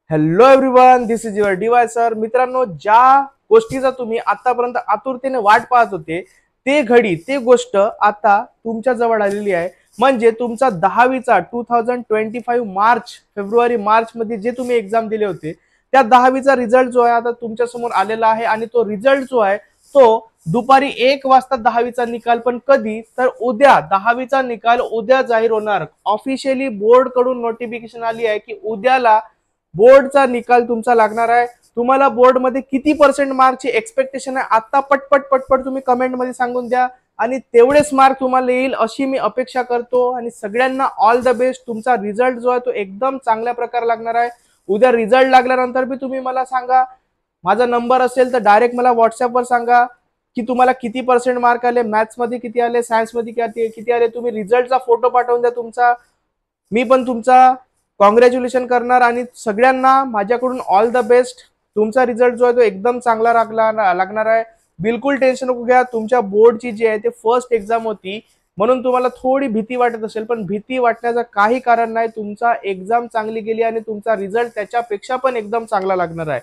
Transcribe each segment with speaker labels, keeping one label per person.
Speaker 1: Hello everyone, this is your DY sir. मित्रांनो, ज्या गोष्टीचा तुम्ही आतापर्यंत आतुरतेने वाट पाहत होते ते गोष्ट आता तुमच्या जवळ आलेली आहे. म्हणजे तुमचा 10वीचा 2025 फेब्रुवारी मार्च मध्ये जे तुम्ही एक्झाम दिले होते त्या 10वीचा रिझल्ट जो आहे आता तुमच्या समोर आलेला आहे. आणि तो रिझल्ट जो आहे तो दुपारी 1 वाजता 10वीचा निकाल. पण कधी तर उद्या 10वीचा निकाल उद्या जाहीर होणार. ऑफिशियली बोर्ड कडून नोटिफिकेशन आली आहे की उद्याला बोर्डचा निकाल तुमचा लागणार आहे. तुम्हाला बोर्ड मध्ये किती पर्सेंट मार्कची एक्सपेक्टेशन आहे आता पटपट तुम्ही कमेंट मध्ये सांगून द्या. आणि तेवढेच मार्क तुम्हाला येईल अशी मी अपेक्षा करतो. आणि सगळ्यांना ऑल द बेस्ट. तुमचा रिझल्ट जो आहे तो एकदम चांगल्या प्रकारे लागणार आहे. उद्या रिझल्ट लागल्यानंतर बी तुम्ही मला सांगा. माझा नंबर असेल तर डायरेक्ट मला व्हॉट्सअपवर सांगा की तुम्हाला किती पर्सेंट मार्क आले, मॅथ्स मध्ये किती आले, सायन्स मध्ये किती आले. तुम्ही रिझल्टचा फोटो पाठवून द्या तुमचा. मी पण तुमचा कॉंग्रॅच्युलेशन करणार. आणि सगळ्यांना माझ्याकडून ऑल द बेस्ट. तुमचा रिझल्ट जो आहे तो एकदम चांगला लागणार आहे. बिलकुल टेन्शन नको घ्या. तुमच्या बोर्डची जी आहे ते फर्स्ट एक्झाम होती म्हणून तुम्हाला थोडी भीती वाटत असेल, पण भीती वाटण्याचं काही कारण नाही. तुमचा एक्झाम चांगली गेली आणि तुमचा रिझल्ट त्याच्यापेक्षा पण एकदम चांगला लागणार आहे.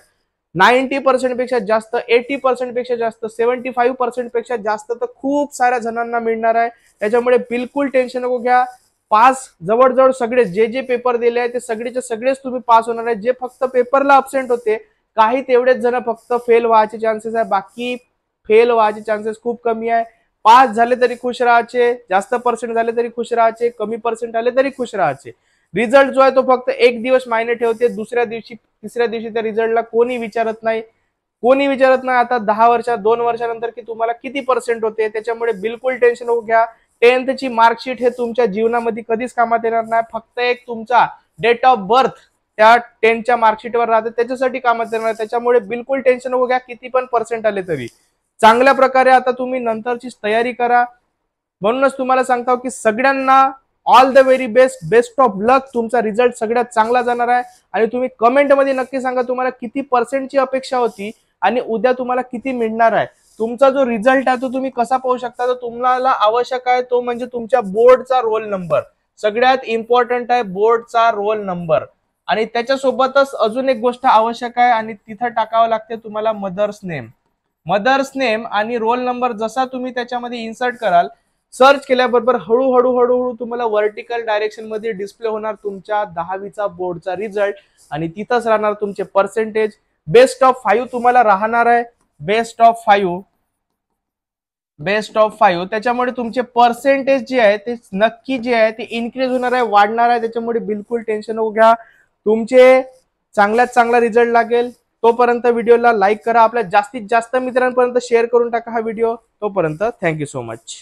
Speaker 1: 90% पेक्षा जास्त, 80% पेक्षा जास्त, 75% पेक्षा जास्त तर खूप साऱ्या जणांना मिळणार आहे. त्याच्यामुळे बिलकुल टेन्शन नको घ्या. पास जवळजवळ सगळे जे पेपर दिले आहे ते सगळेचे सगळेच तुम्ही पास होणार आहे. जे फक्त पेपरला अब्सेंट होते काही तेवढेच जण फक्त फेल व्हायचे चान्सेस आहे. बाकी फेल व्हायचे चान्सेस खूप कमी आहे. पास झाले तरी खुश राहायचे, जास्त पर्सेंट झाले तरी खुश राहायचे, कमी पर्सेंट आले तरी खुश राहायचे. रिझल्ट जो आहे तो फक्त एक दिवस मायने ठेवते. दुसऱ्या दिवशी तिसऱ्या दिवशी त्या रिझल्टला कोणी विचारत नाही. आता 10 वर्षात 2 वर्षानंतर की तुम्हाला किती पर्सेंट होते. त्याच्यामुळे बिलकुल टेन्शन नको घ्या. 10th मार्कशीट हे तुमच्या जीवनामध्ये कधीच कामात येणार नाही. फक्त एक तुमचा डेट ऑफ बर्थ त्या 10th मार्कशीटवर राहते, त्याच्यासाठी कामात येणार. त्याच्यामुळे बिलकुल टेन्शन नको घ्या. किती पण पर्सेंट आले तरी चांगल्या प्रकारे आता तुम्ही नंतरची तयारी करा. म्हणूनच तुम्हाला सांगतो की सगळ्यांना all the very best. Best of luck. तुमचा रिझल्ट सगळ्यात चांगला जाणार आहे. आणि तुम्ही कमेंट मध्ये नक्की सांगा तुम्हाला किती पर्सेंटची अपेक्षा होती आणि उद्या तुम्हाला किती मिळणार आहे. तुमचा जो रिझल्ट आहे तो तुम्ही कसा पाहू शकता, तर तुम्हाला आवश्यक आहे तो म्हणजे तुमच्या बोर्डचा रोल नंबर. सगळ्यात इम्पॉर्टंट आहे बोर्डचा रोल नंबर. आणि त्याच्यासोबतच अजून एक गोष्ट आवश्यक आहे आणि तिथं टाकावं लागते तुम्हाला मदर्स नेम आणि रोल नंबर. जसा तुम्ही त्याच्यामध्ये इन्सर्ट कराल, सर्च केल्याबरोबर हळूहळू तुम्हाला व्हर्टिकल डायरेक्शन मध्ये डिस्प्ले होणार तुमच्या 10वीचा बोर्डचा रिझल्ट. आणि तिथंच राहणार तुमचे पर्सेंटेज. बेस्ट ऑफ 5 तुम्हाला राहणार आहे. बेस्ट ऑफ 5 त्याच्यामुळे तुमचे पर्सेंटेज जे आहे ते नक्की जे आहे ते इन्क्रीज होणार आहे, वाढणार आहे. त्याच्यामुळे बिलकुल टेन्शन नको घ्या. तुमचे चांगल्यात चांगला रिझल्ट लागेल. तोपर्यंत व्हिडिओला लाईक करा. आपल्या जास्तीत जास्त मित्रांपर्यंत शेअर करून टाका हा व्हिडिओ. तोपर्यंत थँक्यू सो मच.